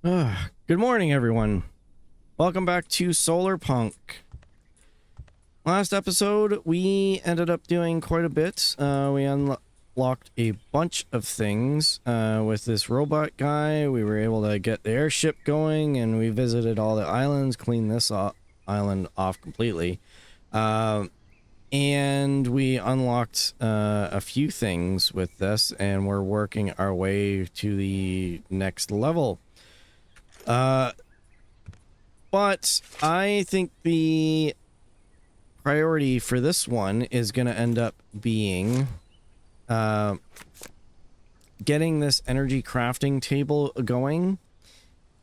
Good morning, everyone. Welcome back to Solarpunk. Last episode, we ended up doing quite a bit. We unlocked a bunch of things with this robot guy. We were able to get the airship going, and we visited all the islands, cleaned this island off completely. And we unlocked a few things with this, and we're working our way to the next level. But I think the priority for this one is going to end up being getting this energy crafting table going,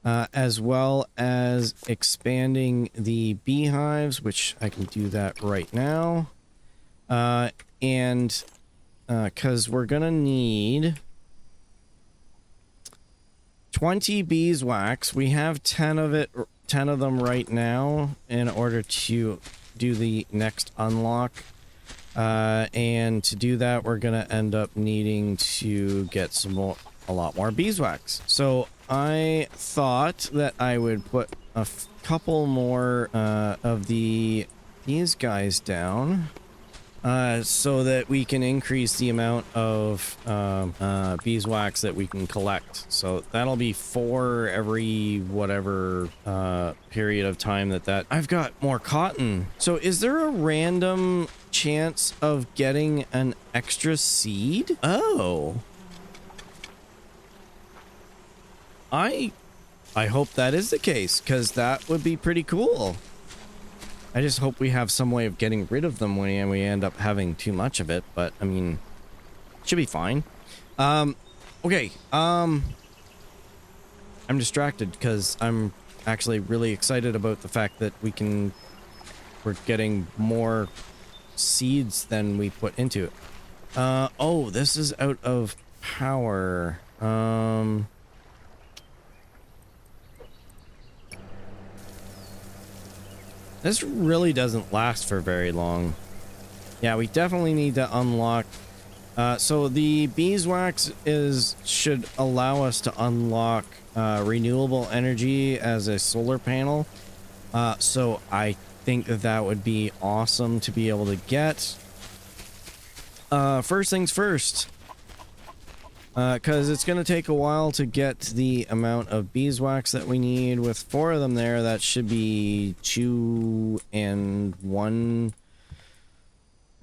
as well as expanding the beehives, which I can do that right now. And because we're going to need 20 beeswax. We have 10 of them right now in order to do the next unlock. And to do that, we're going to end up needing to get a lot more beeswax. So I thought that I would put a couple more of these guys down. So that we can increase the amount of beeswax that we can collect. So that'll be 4 every whatever period of time that I've got more cotton. So is there a random chance of getting an extra seed? Oh. I hope that is the case, because that would be pretty cool. I just hope we have some way of getting rid of them when we end up having too much of it, but I mean, should be fine. Okay, I'm distracted because I'm actually really excited about the fact that we're getting more seeds than we put into it. Oh, this is out of power. This really doesn't last for very long. Yeah, we definitely need to unlock. So the beeswax should allow us to unlock renewable energy as a solar panel. So I think that would be awesome to be able to get. First things first. Because it's going to take a while to get the amount of beeswax that we need. With 4 of them there, that should be 2 and 1,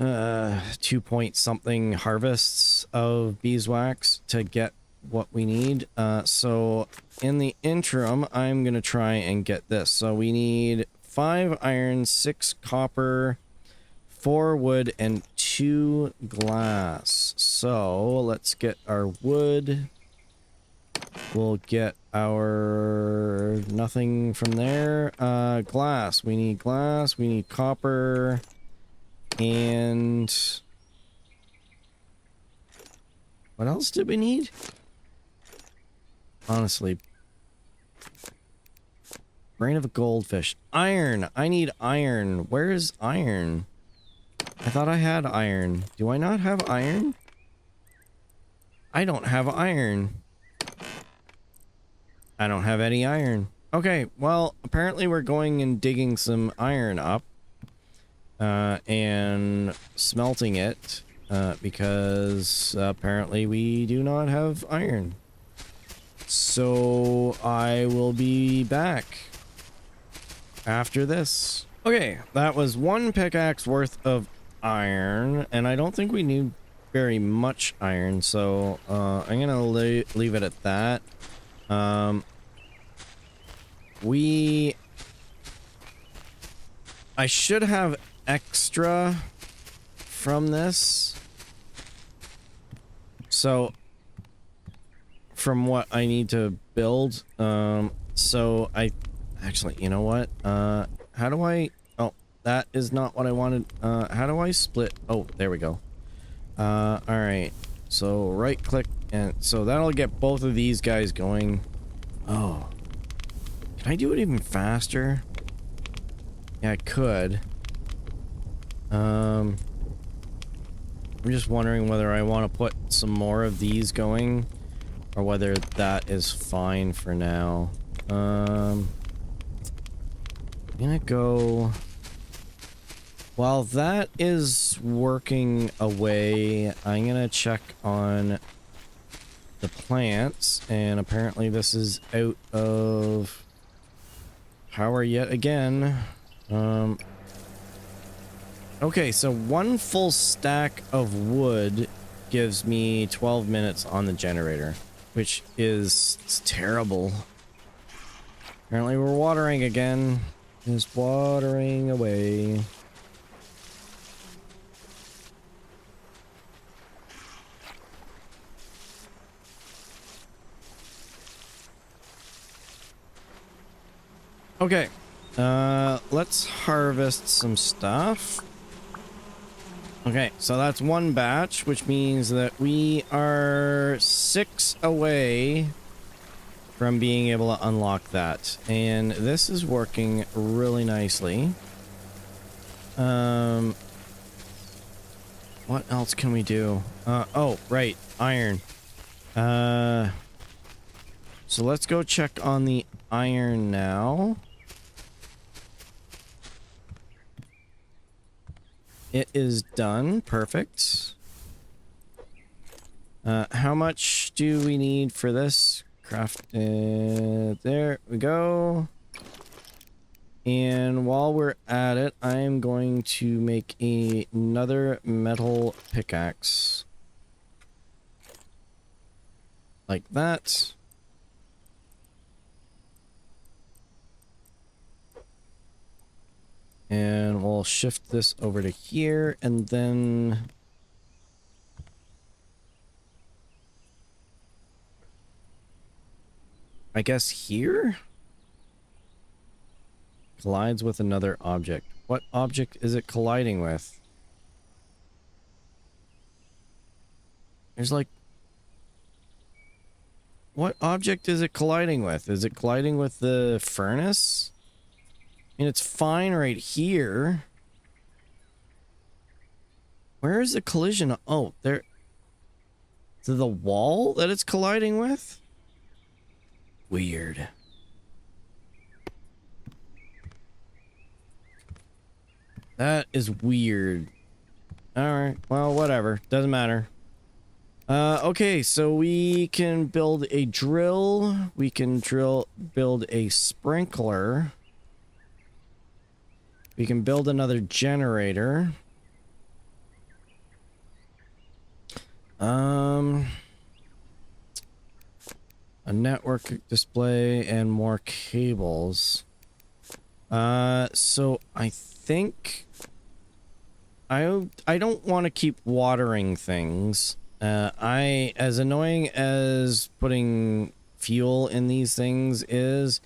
2 point something harvests of beeswax to get what we need. So in the interim, I'm going to try and get this. So we need 5 iron, 6 copper, 4 wood, and 2 glass. So let's get our wood. We'll get our nothing from there. Glass. We need glass. We need copper. And what else did we need? Honestly. Brain of a goldfish. Iron. I need iron. Where is iron? I thought I had iron. Do I not have iron? I don't have iron. I don't have any iron. Okay, well, apparently we're going and digging some iron up. And smelting it. Because apparently we do not have iron. So I will be back after this. Okay, that was 1 pickaxe worth of iron, and I don't think we need very much iron, so I'm gonna leave it at that. I should have extra from this, so from what I need to build. So I actually, you know what, how do I... Oh, that is not what I wanted. How do I split? Oh, there we go. Alright. So, right click, and so that'll get both of these guys going. Oh. Can I do it even faster? Yeah, I could. I'm just wondering whether I want to put some more of these going, or whether that is fine for now. I'm gonna go... While that is working away, I'm gonna check on the plants, and apparently this is out of power yet again. Okay, so one full stack of wood gives me 12 minutes on the generator, which is terrible. Apparently we're watering again. Just watering away. Okay, let's harvest some stuff. Okay, so that's one batch, which means that we are 6 away from being able to unlock that. And this is working really nicely. What else can we do? Oh, right, iron. So let's go check on the iron now. It is done. Perfect. How much do we need for this? Craft it. There we go. And while we're at it, I'm going to make another metal pickaxe. Like that. And we'll shift this over to here, and then... I guess here? Collides with another object. What object is it colliding with? There's like... What object is it colliding with? Is it colliding with the furnace? I mean, it's fine right here. Where is the collision? Oh, there... To the wall that it's colliding with? Weird. That is weird. Alright, well, whatever. Doesn't matter. Okay, so we can build a drill. We can build a sprinkler. We can build another generator. A network display and more cables. So I think I don't want to keep watering things. As annoying as putting fuel in these things is,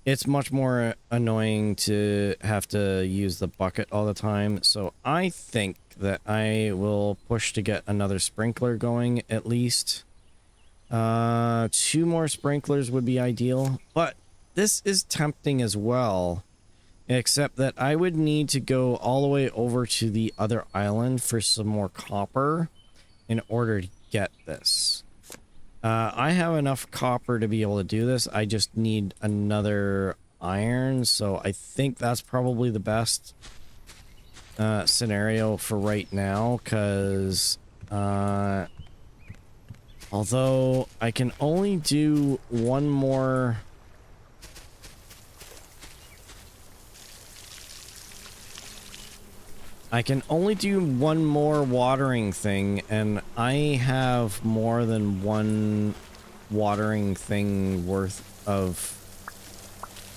it's much more annoying to have to use the bucket all the time. So I think that I will push to get another sprinkler going at least. 2 more sprinklers would be ideal, but this is tempting as well, except that I would need to go all the way over to the other island for some more copper in order to get this. I have enough copper to be able to do this. I just need another iron, so I think that's probably the best scenario for right now, because although I can only do one more... I can only do one more watering thing, and I have more than one watering thing worth of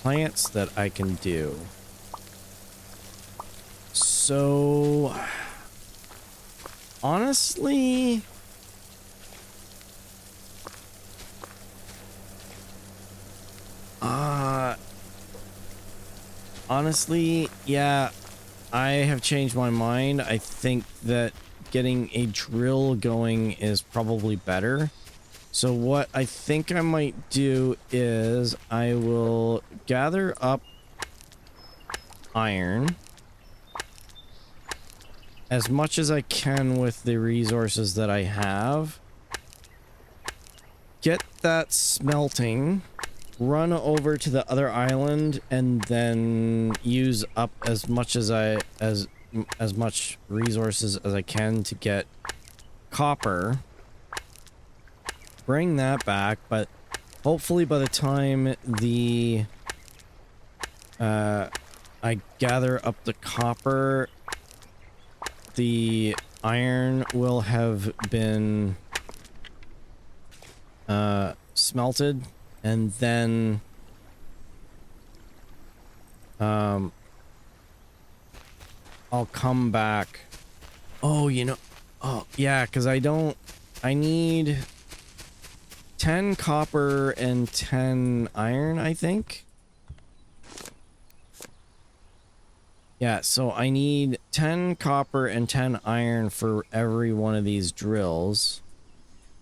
plants that I can do. So, honestly... honestly, yeah, I have changed my mind. I think that getting a drill going is probably better. So what I think I might do is I will gather up iron as much as I can with the resources that I have. Get that smelting run over to the other island and then use up as much as much resources as I can to get copper. Bring that back, but hopefully by the time the I gather up the copper, the iron will have been smelted, and then I'll come back. Oh, you know, oh yeah, because I need 10 copper and 10 iron, I think. Yeah, so I need 10 copper and 10 iron for every one of these drills,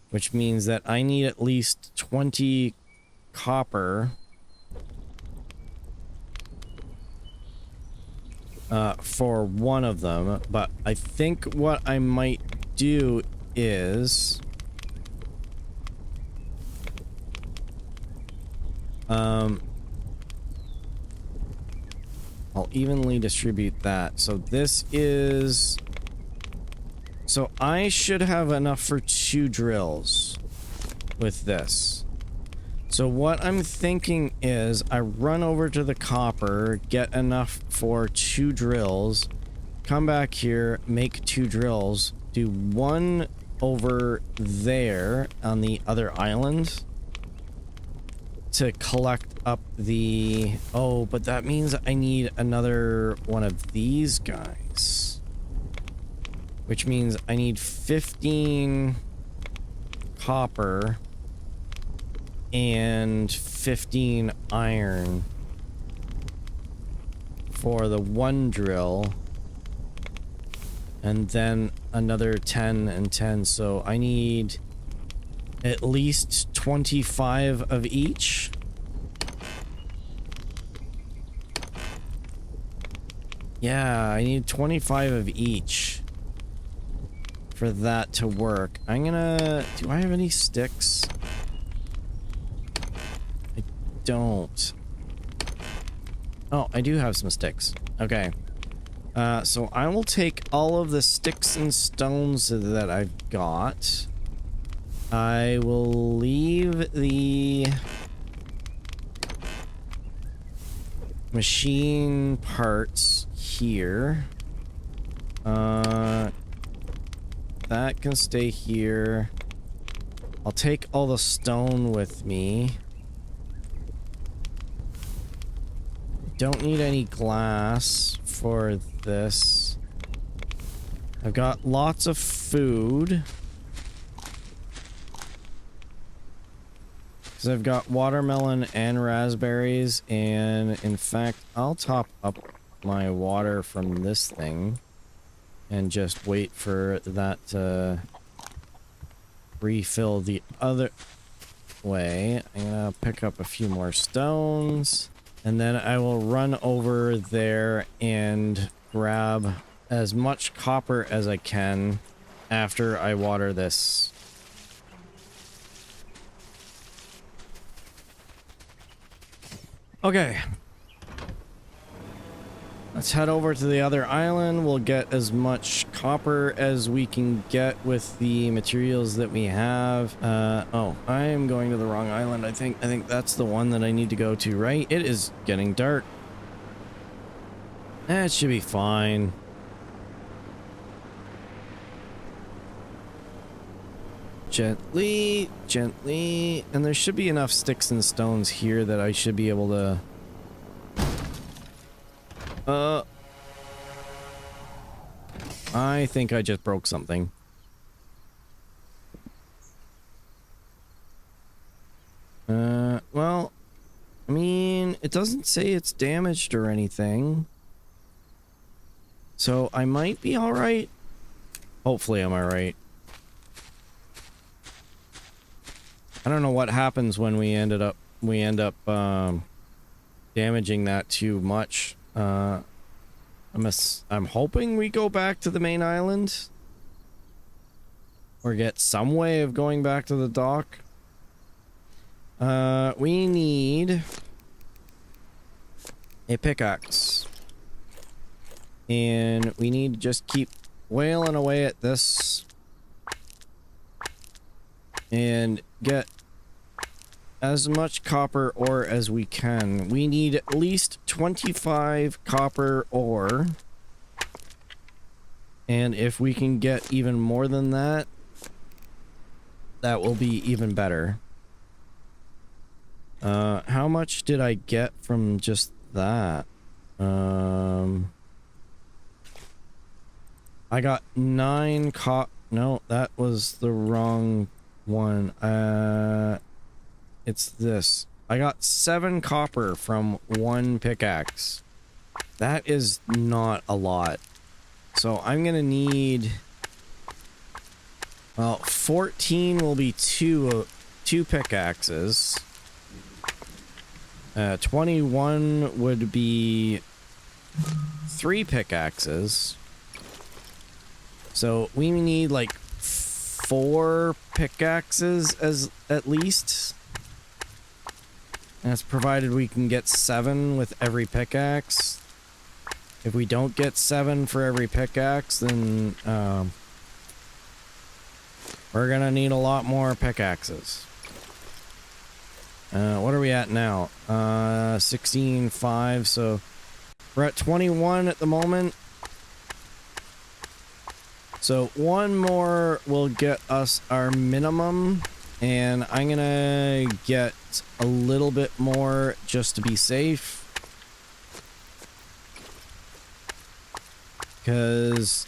which means that I need at least 20 copper for one of them. But I think what I might do is I'll evenly distribute that. So this is... So I should have enough for 2 drills with this. So what I'm thinking is I run over to the copper, get enough for 2 drills, come back here, make 2 drills, do 1 over there on the other island to collect up the... Oh, but that means I need another one of these guys. Which means I need 15 copper and 15 iron for the 1 drill. And then another 10 and 10. So I need at least 25 of each. Yeah, I need 25 of each for that to work. I'm gonna... Do I have any sticks? I don't. Oh, I do have some sticks. Okay. So I will take all of the sticks and stones that I've got. I will leave the machine parts here. That can stay here. I'll take all the stone with me. Don't need any glass for this. I've got lots of food. Because I've got watermelon and raspberries, and in fact, I'll top up my water from this thing and just wait for that to refill the other way. I'm gonna pick up a few more stones, and then I will run over there and grab as much copper as I can after I water this. Okay. Let's head over to the other island. We'll get as much copper as we can get with the materials that we have. Oh, I am going to the wrong island. I think that's the one that I need to go to, right? It is getting dark. It should be fine. Gently, gently. And there should be enough sticks and stones here that I should be able to... I think I just broke something. Well, I mean, it doesn't say it's damaged or anything. So I might be alright. Hopefully I'm alright. I don't know what happens when we end up damaging that too much. I'm hoping we go back to the main island or get some way of going back to the dock. We need a pickaxe. And we need to just keep whaling away at this and get as much copper ore as we can. We need at least 25 copper ore. And if we can get even more than that, that will be even better. How much did I get from just that? I got 9 no, that was the wrong one. It's this. I got 7 copper from 1 pickaxe. That is not a lot. So I'm gonna need... Well, 14 will be two pickaxes. 21 would be 3 pickaxes. So we need like 4 pickaxes at least. That's provided we can get 7 with every pickaxe. If we don't get 7 for every pickaxe, then we're gonna need a lot more pickaxes. What are we at now? 16.5, so we're at 21 at the moment. So 1 more will get us our minimum, and I'm gonna get a little bit more just to be safe. Because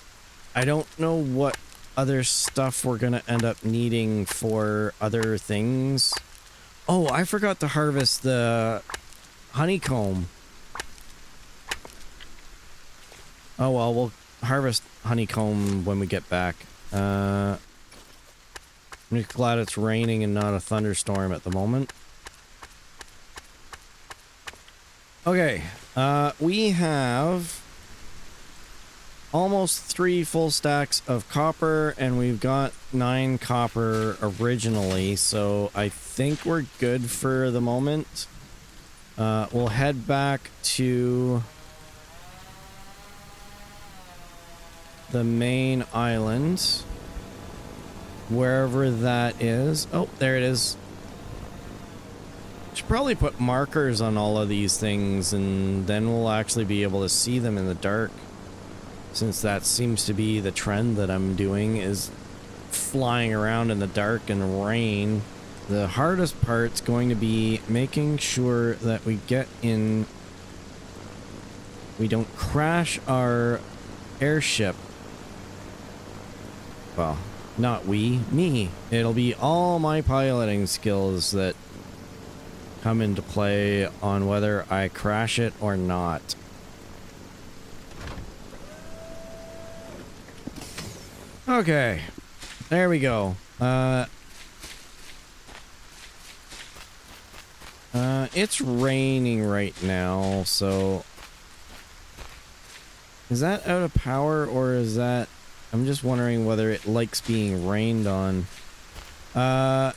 I don't know what other stuff we're gonna end up needing for other things. Oh, I forgot to harvest the honeycomb. Oh well, we'll harvest honeycomb when we get back. I'm just glad it's raining and not a thunderstorm at the moment. Okay, we have almost 3 full stacks of copper, and we've got 9 copper originally, so I think we're good for the moment. We'll head back to the main island, wherever that is. Oh, there it is. Should probably put markers on all of these things, and then we'll actually be able to see them in the dark. Since that seems to be the trend that I'm doing, is flying around in the dark and rain. The hardest part's going to be making sure that we get in... We don't crash our airship. Well, not we, me. It'll be all my piloting skills that come into play on whether I crash it or not. Okay, there we go. It's raining right now, so... Is that out of power, or is that... I'm just wondering whether it likes being rained on. I'll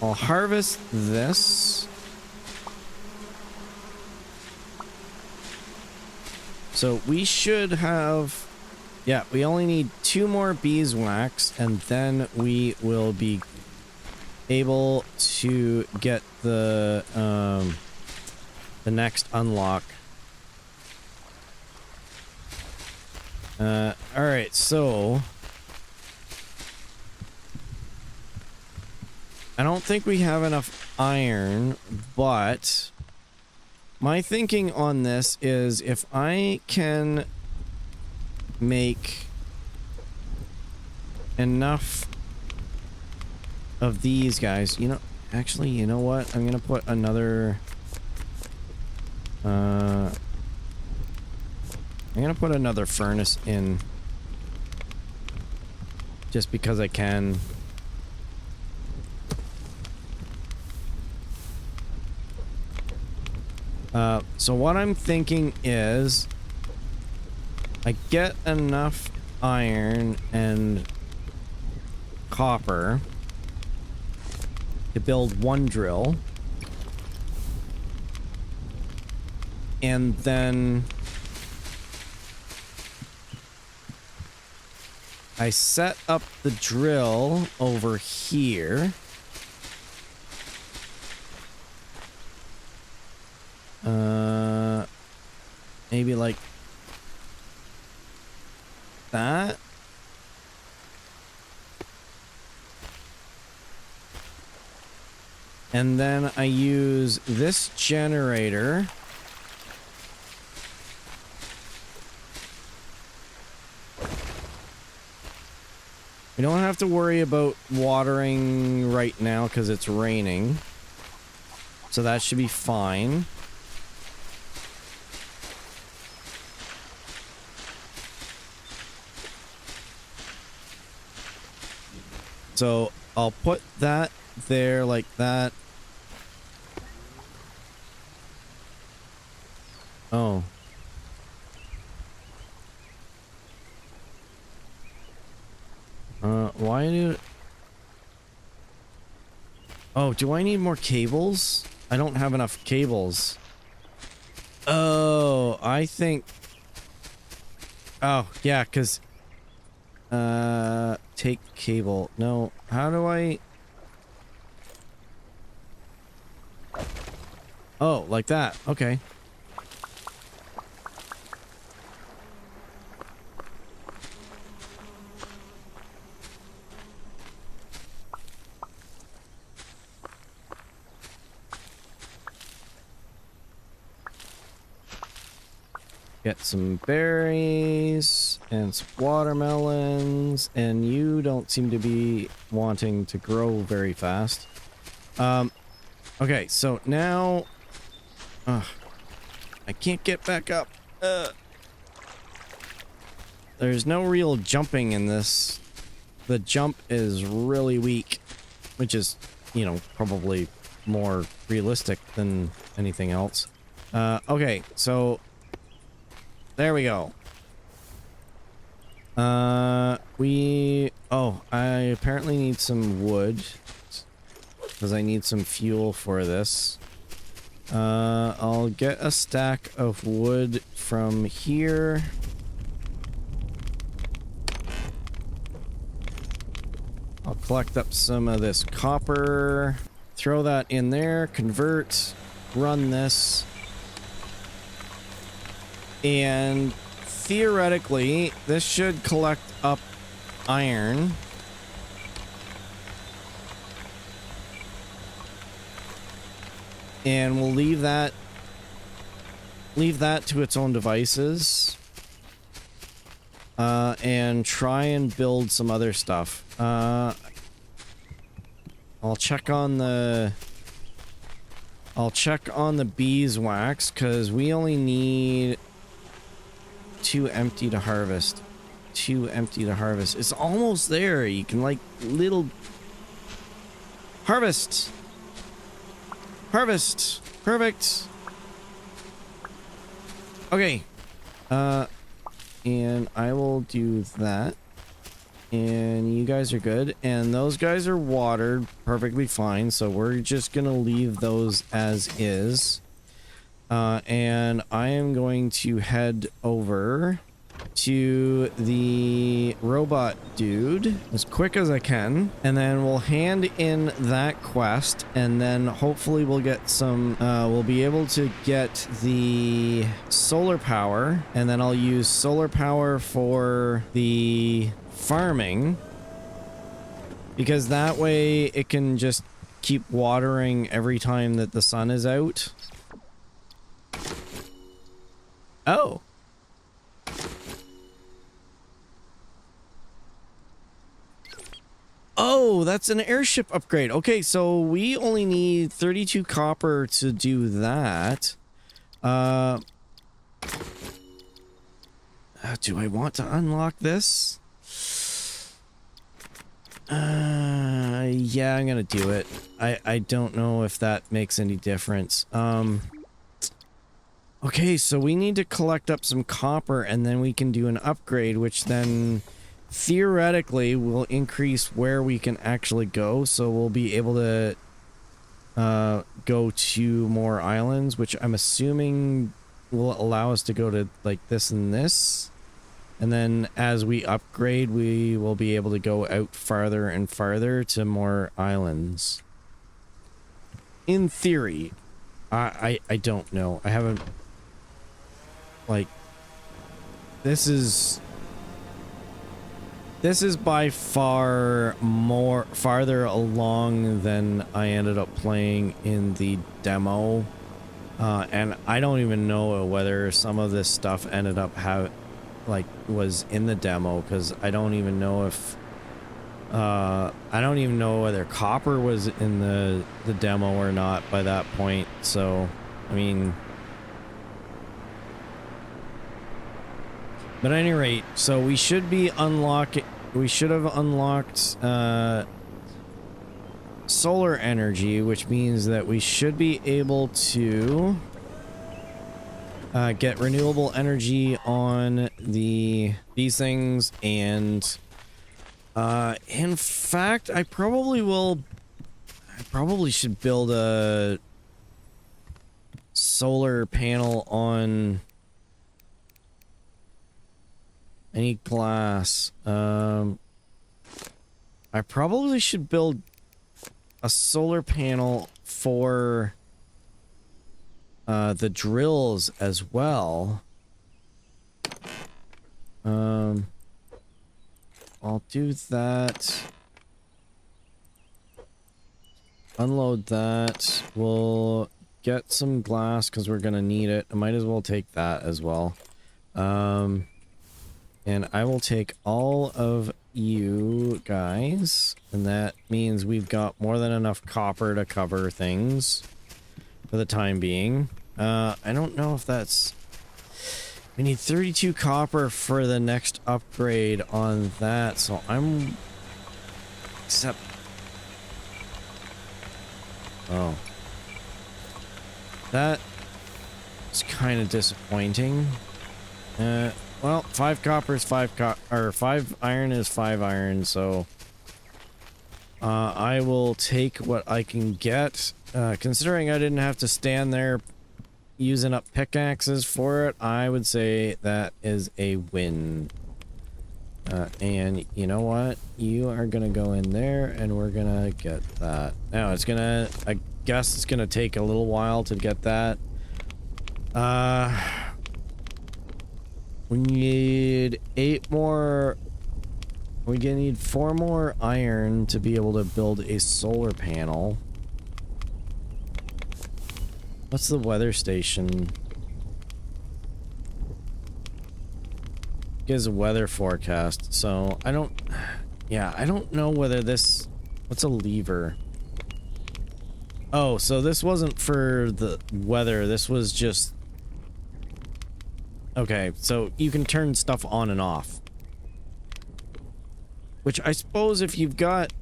harvest this. So we should have... Yeah, we only need 2 more beeswax, and then we will be able to get the next unlock. Alright, so... I don't think we have enough iron, but... My thinking on this is if I can make enough of these guys, you know, actually, you know what? I'm gonna put another, I'm gonna put another furnace in just because I can. So what I'm thinking is I get enough iron and copper to build one drill. And then I set up the drill over here. Maybe like that. And then I use this generator. We don't have to worry about watering right now because it's raining. So that should be fine. So I'll put that there like that. Oh. Why do... Oh, do I need more cables? I don't have enough cables. Oh, I think... Oh, yeah, because... Take cable. No, how do I... Oh, like that. Okay. Get some berries and some watermelons, and you don't seem to be wanting to grow very fast. Okay, so now... I can't get back up. There's no real jumping in this. The jump is really weak, which is, you know, probably more realistic than anything else. Okay, so... There we go. Oh, I apparently need some wood. Because I need some fuel for this. I'll get a stack of wood from here. I'll collect up some of this copper. Throw that in there. Convert. Run this. And theoretically, this should collect up iron. And we'll leave that to its own devices. And try and build some other stuff. I'll check on the beeswax, because we only need 2 empty to harvest. 2 empty to harvest. It's almost there. You can like little harvest. Harvest. Perfect. Okay. And I will do that. And you guys are good. And those guys are watered perfectly fine. So we're just gonna leave those as is. And I am going to head over to the robot dude as quick as I can, and then we'll hand in that quest, and then hopefully we'll get some we'll be able to get the solar power, and then I'll use solar power for the farming, because that way it can just keep watering every time that the sun is out. Oh. Oh, that's an airship upgrade. Okay, so we only need 32 copper to do that. Do I want to unlock this? Yeah, I'm gonna do it. I don't know if that makes any difference. Okay, so we need to collect up some copper, and then we can do an upgrade, which then theoretically will increase where we can actually go, so we'll be able to go to more islands, which I'm assuming will allow us to go to like this and this. And then as we upgrade, we will be able to go out farther and farther to more islands. In theory, I don't know. I haven't, like, this is by far farther along than I ended up playing in the demo. And I don't even know whether some of this stuff ended up was in the demo, because I don't even know if I don't even know whether copper was in the demo or not by that point. So I mean, but at any rate, so we should have unlocked solar energy, which means that we should be able to get renewable energy on these things. And in fact, I probably should build a solar panel on any glass. I probably should build a solar panel for the drills as well. I'll do that. Unload that. We'll get some glass because we're gonna need it. I might as well take that as well. And I will take all of you guys, and that means we've got more than enough copper to cover things for the time being. I don't know if that's... We need 32 copper for the next upgrade on that, so I'm... Except... Oh. That is kind of disappointing. Well, 5 copper is 5 iron is 5 iron, so... I will take what I can get. Considering I didn't have to stand there using up pickaxes for it, I would say that is a win. And you know what? You are gonna go in there, and we're gonna get that. Now, it's gonna... I guess it's gonna take a little while to get that. We need 8 more... We're gonna need 4 more iron to be able to build a solar panel. What's the weather station? Gives a weather forecast, so I don't... Yeah, I don't know whether this... What's a lever? Oh, so this wasn't for the weather, this was just... Okay, so you can turn stuff on and off. Which I suppose if you've got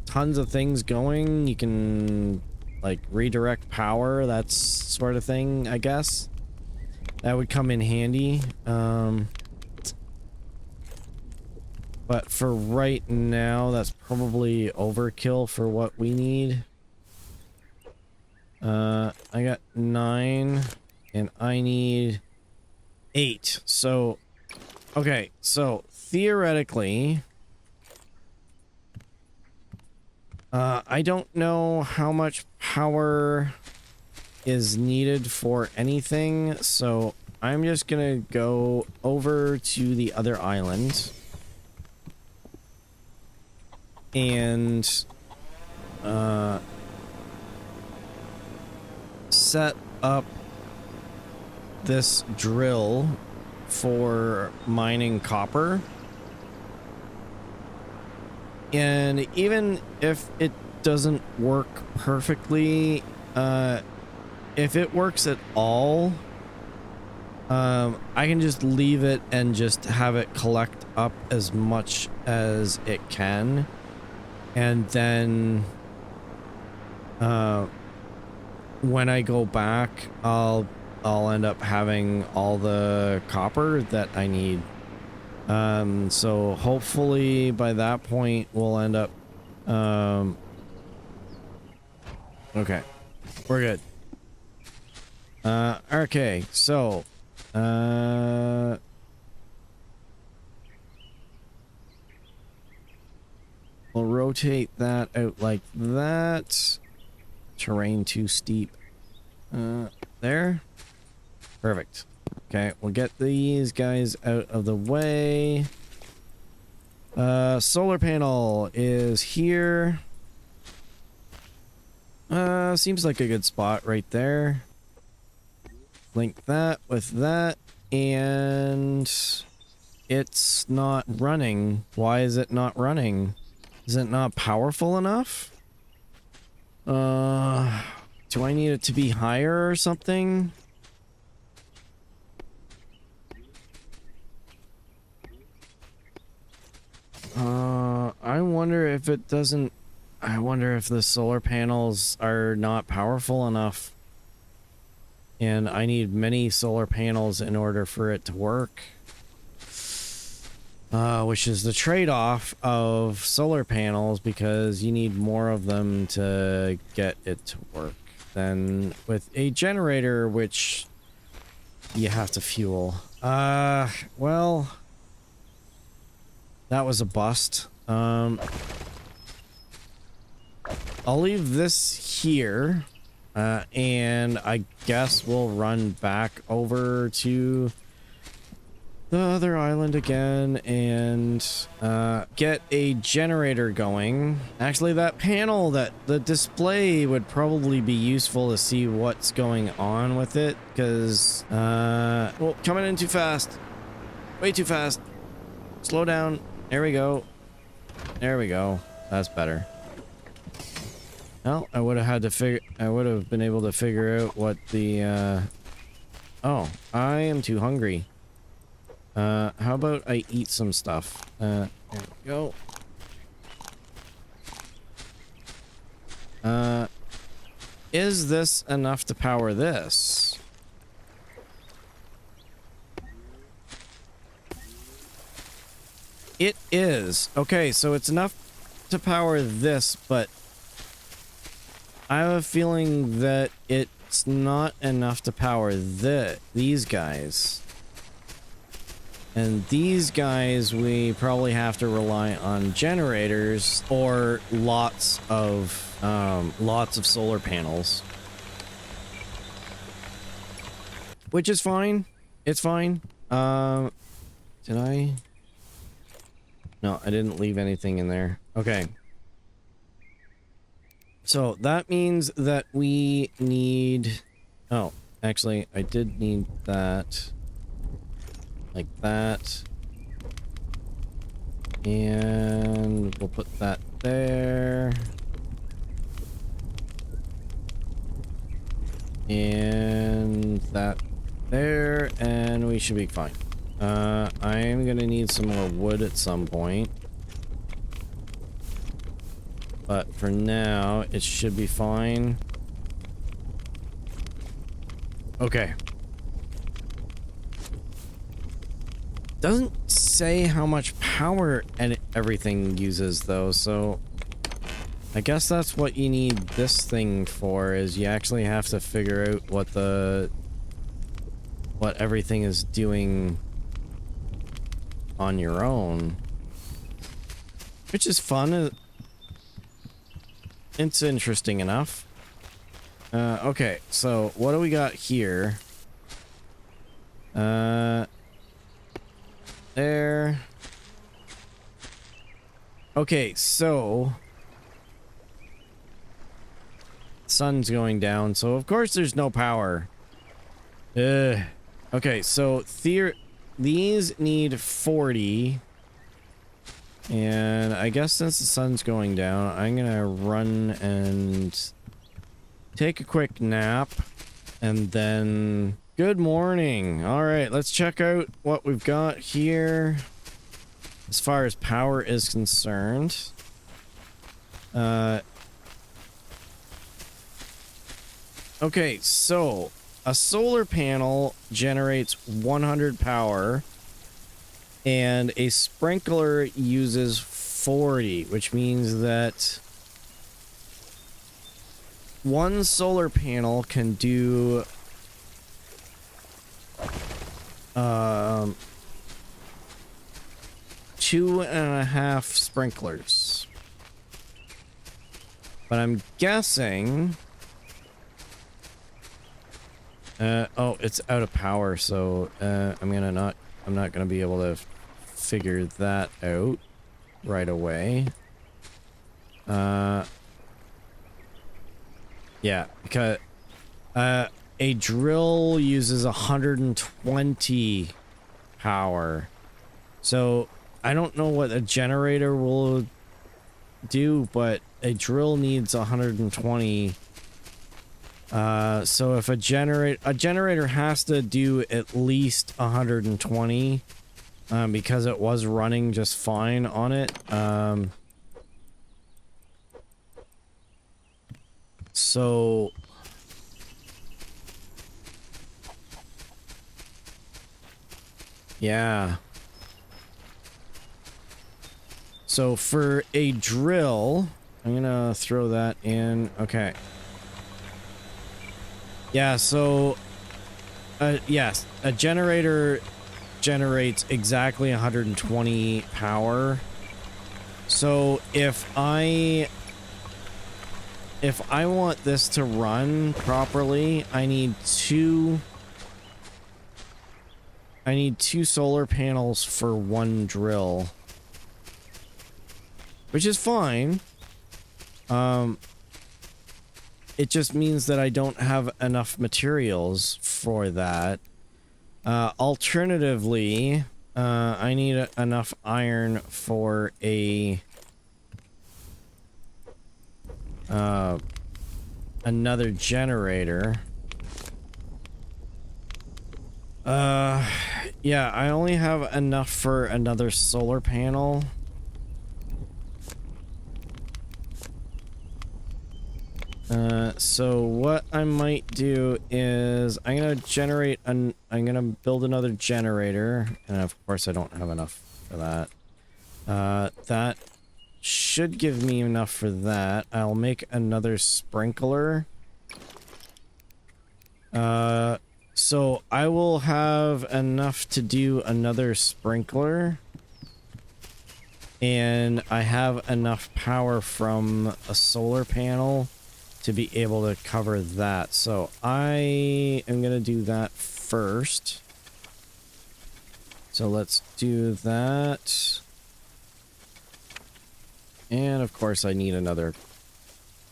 tons of things going, you can, like, redirect power, that sort of thing, I guess. That would come in handy. But for right now, that's probably overkill for what we need. I got 9, and I need 8. So, okay, so theoretically... I don't know how much power is needed for anything, so I'm just gonna go over to the other island and set up this drill for mining copper. And even if it doesn't work perfectly, if it works at all, I can just leave it and just have it collect up as much as it can. And then, when I go back, I'll end up having all the copper that I need. So hopefully by that point we'll end up, Okay. We're good. Okay, so we'll rotate that out like that. Terrain too steep. There. Perfect. Okay, we'll get these guys out of the way. Solar panel is here. Seems like a good spot right there. Link that with that, and it's not running. Why is it not running? Is it not powerful enough? Do I need it to be higher or something? I wonder if it doesn't... I wonder if the solar panels are not powerful enough. And I need many solar panels in order for it to work. Which is the trade-off of solar panels, because you need more of them to get it to work than with a generator, which you have to fuel. Well, that was a bust. I'll leave this here, and I guess we'll run back over to the other island again and get a generator going. Actually, that panel, that the display would probably be useful to see what's going on with it, because well, coming in too fast, way too fast. Slow down. There we go. There we go. That's better. Well, I would have had to figure... I would have been able to figure out what the, Oh, I am too hungry. How about I eat some stuff? There we go. Is this enough to power this? It is. Okay, so it's enough to power this, but I have a feeling that it's not enough to power these guys. And these guys, we probably have to rely on generators or lots of solar panels. Which is fine. It's fine. Did I? No, I didn't leave anything in there. Okay. So that means that we need... Oh, actually, I did need that. Like that. And we'll put that there. And that there. And we should be fine. I am gonna need some more wood at some point. But for now, it should be fine. Okay. Doesn't say how much power and everything uses, though, so I guess that's what you need this thing for, is you actually have to figure out what everything is doing on your own. Which is fun. It's interesting enough. Okay, so what do we got here? There. Okay, so sun's going down, so of course there's no power. Okay, so these need 40. And I guess since the sun's going down, I'm gonna run and take a quick nap, and then... Good morning. All right, let's check out what we've got here as far as power is concerned. Okay, so a solar panel generates 100 power, and a sprinkler uses 40, which means that one solar panel can do 2.5 sprinklers. But I'm guessing... oh, it's out of power, so I'm not gonna be able to figure that out right away. Yeah, because a drill uses 120 power. So I don't know what a generator will do, but a drill needs 120. So if a generator has to do at least 120, because it was running just fine on it. So yeah. So for a drill, I'm gonna throw that in. Okay. Yeah, so yes, a generator generates exactly 120 power. So if I want this to run properly, I need two solar panels for one drill. Which is fine. It just means that I don't have enough materials for that. Alternatively, I need enough iron for another generator. Yeah, I only have enough for another solar panel. So what I might do is I'm gonna build another generator, and of course I don't have enough for that. That should give me enough for that. I'll make another sprinkler. So I will have enough to do another sprinkler. And I have enough power from a solar panel to be able to cover that. So I am gonna do that first. So let's do that. And of course I need another.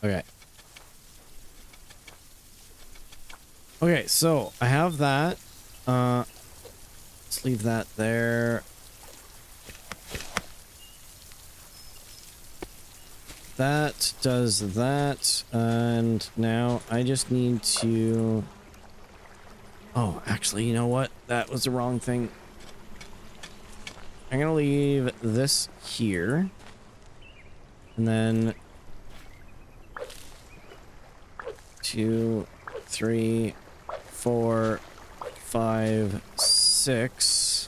Okay. Okay, so I have that. Let's leave that there. That does that, and now I just need to... Oh, actually, you know what? That was the wrong thing. I'm gonna leave this here. And then... 2, 3, 4, 5, 6...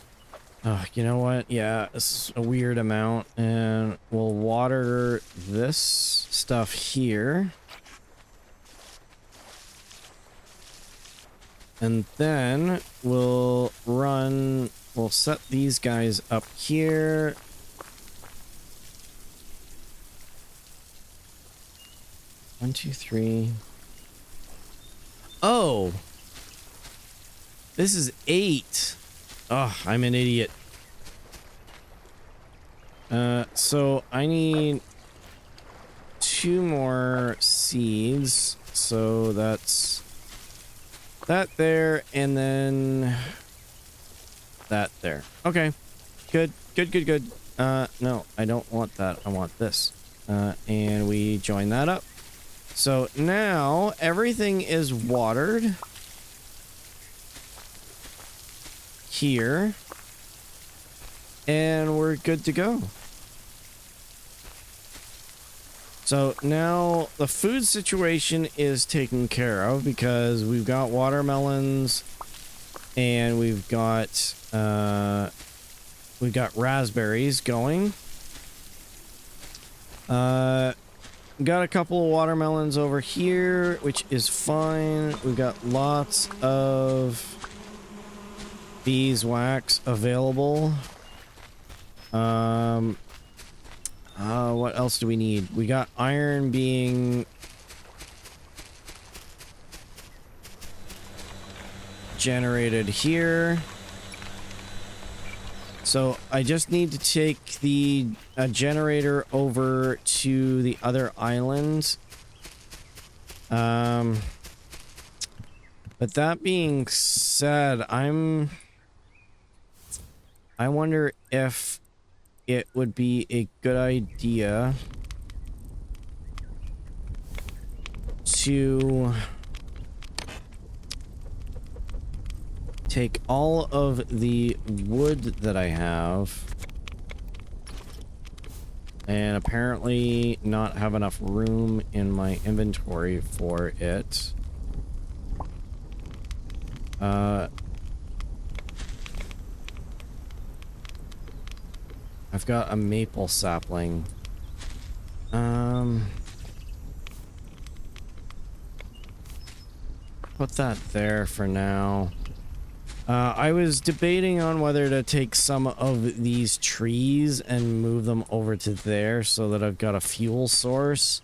Oh, you know what? Yeah, it's a weird amount, and we'll water this stuff here. And then we'll set these guys up here. One, two, three. Oh! This is 8. Oh, I'm an idiot. So I need 2 more seeds. So that's that there, and then that there. Okay. Good. No, I don't want that. I want this. And we join that up. So now everything is watered. Here, and we're good to go. So now the food situation is taken care of because we've got watermelons and we've got raspberries going. got a couple of watermelons over here, which is fine. We've got lots of beeswax available. What else do we need? We got iron being generated here. So I just need to take the generator over to the other island. But that being said, I wonder if it would be a good idea to take all of the wood that I have and apparently not have enough room in my inventory for it. I've got a maple sapling. Put that there for now. I was debating on whether to take some of these trees and move them over to there so that I've got a fuel source.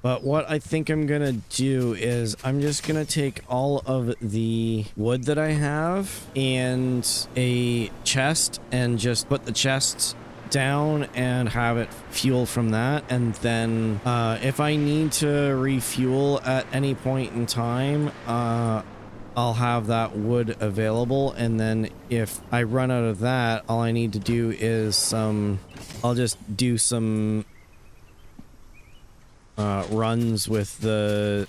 But what I think I'm gonna do is I'm just gonna take all of the wood that I have and a chest and just put the chests down and have it fuel from that. And then if I need to refuel at any point in time, I'll have that wood available. And then if I run out of that, all I need to do is I'll just do some runs with the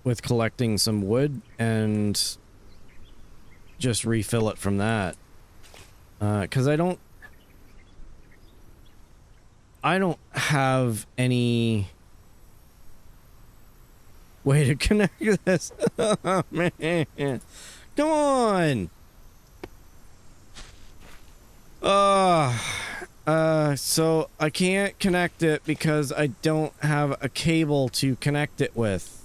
with collecting some wood and just refill it from that. Because I don't have any way to connect this. Oh, man. Come on. So I can't connect it because I don't have a cable to connect it with.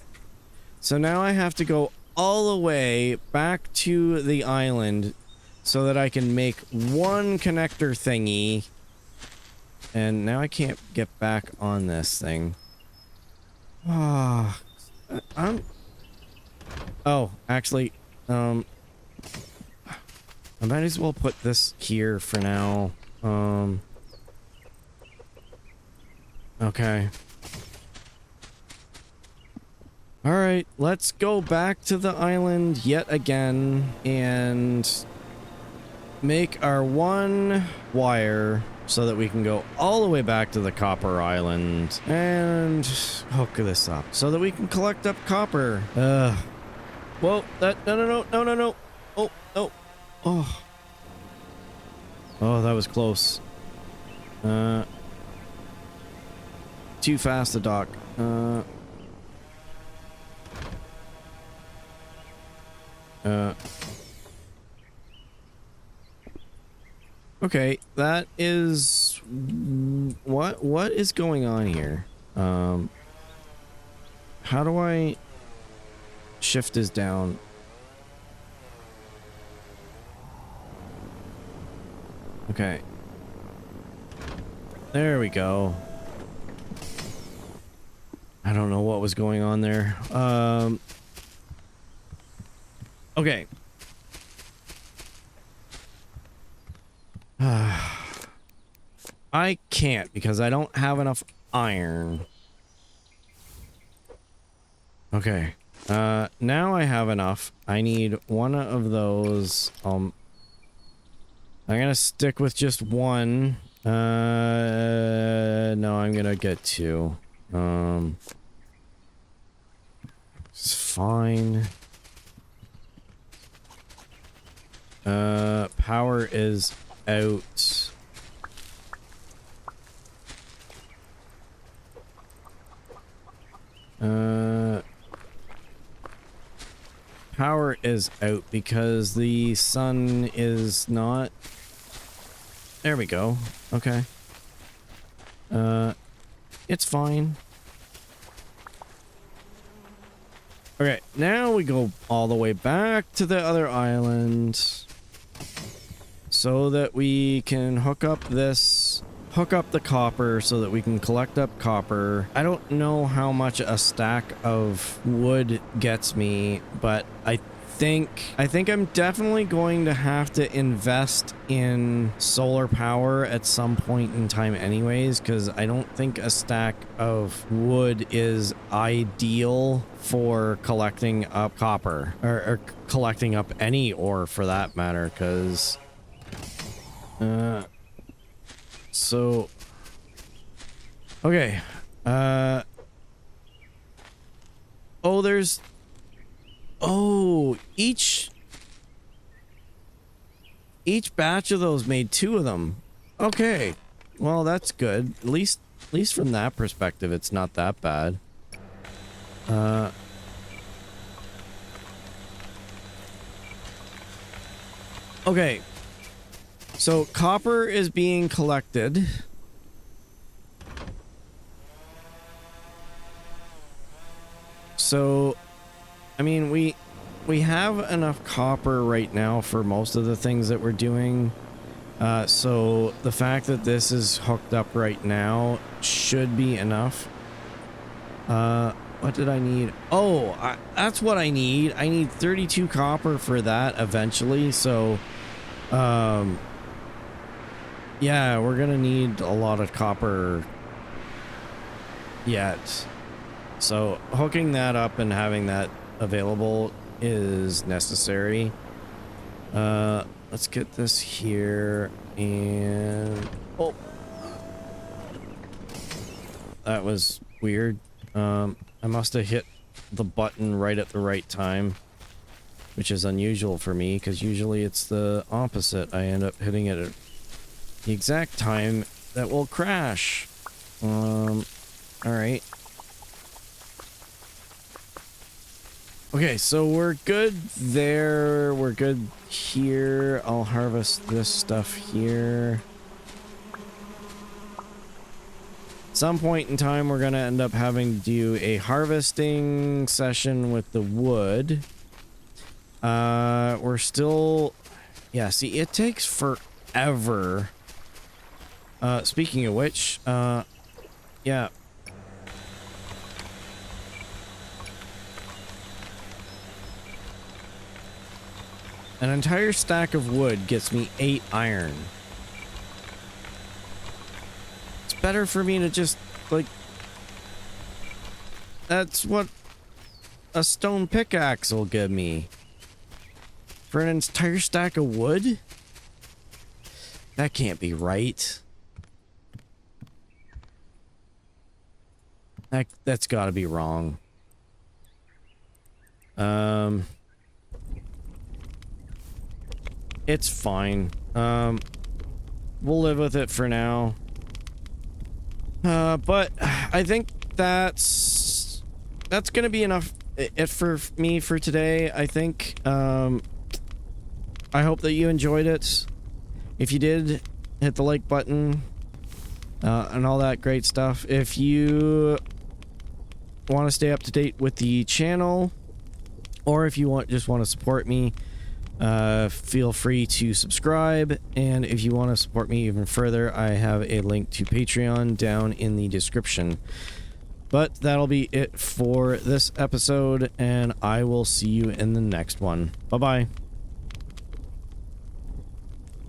So now I have to go all the way back to the island so that I can make one connector thingy. And now I can't get back on this thing. Oh, actually, I might as well put this here for now. Okay. Alright, let's go back to the island yet again and make our one wire so that we can go all the way back to the copper island and hook this up so that we can collect up copper. Whoa, no. Oh, no. Oh. Oh, that was close. Too fast to dock. Okay, that is what is going on here? How do I shift this down? Okay. There we go. I don't know what was going on there. Okay. I can't because I don't have enough iron. Okay. Now I have enough. I need one of those. I'm gonna stick with just one. No, I'm gonna get two. It's fine. Power is out. Power is out because the sun is not... There we go. Okay. It's fine. Okay, now we go all the way back to the other island so that we can hook up the copper so that we can collect up copper. I don't know how much a stack of wood gets me, but I think I'm definitely going to have to invest in solar power at some point in time anyways, because I don't think a stack of wood is ideal for collecting up copper or collecting up any ore for that matter, because so okay, each batch of those made 2 of them. Okay, well that's good. At least from that perspective, it's not that bad. Okay, so copper is being collected. So, I mean, we have enough copper right now for most of the things that we're doing. So the fact that this is hooked up right now should be enough. What did I need? Oh, that's what I need. I need 32 copper for that eventually. So, yeah, we're gonna need a lot of copper yet. So hooking that up and having that available is necessary. Let's get this here and oh, that was weird. I must have hit the button right at the right time, which is unusual for me because usually it's the opposite. I end up hitting it at the exact time that will crash. All right. Okay, so we're good there. We're good here. I'll harvest this stuff here. Some point in time, we're going to end up having to do a harvesting session with the wood. We're still... Yeah, see, it takes forever. Speaking of which, yeah. An entire stack of wood gets me 8 iron. It's better for me to just, like... That's what a stone pickaxe will give me. For an entire stack of wood? That can't be right. That's gotta be wrong. It's fine. We'll live with it for now. But I think that's gonna be enough it for me for today, I think. I hope that you enjoyed it. If you did, hit the like button, and all that great stuff. If you want to stay up to date with the channel, or if you just want to support me, feel free to subscribe. And if you want to support me even further, I have a link to Patreon down in the description. But that'll be it for this episode, and I will see you in the next one. Bye-bye.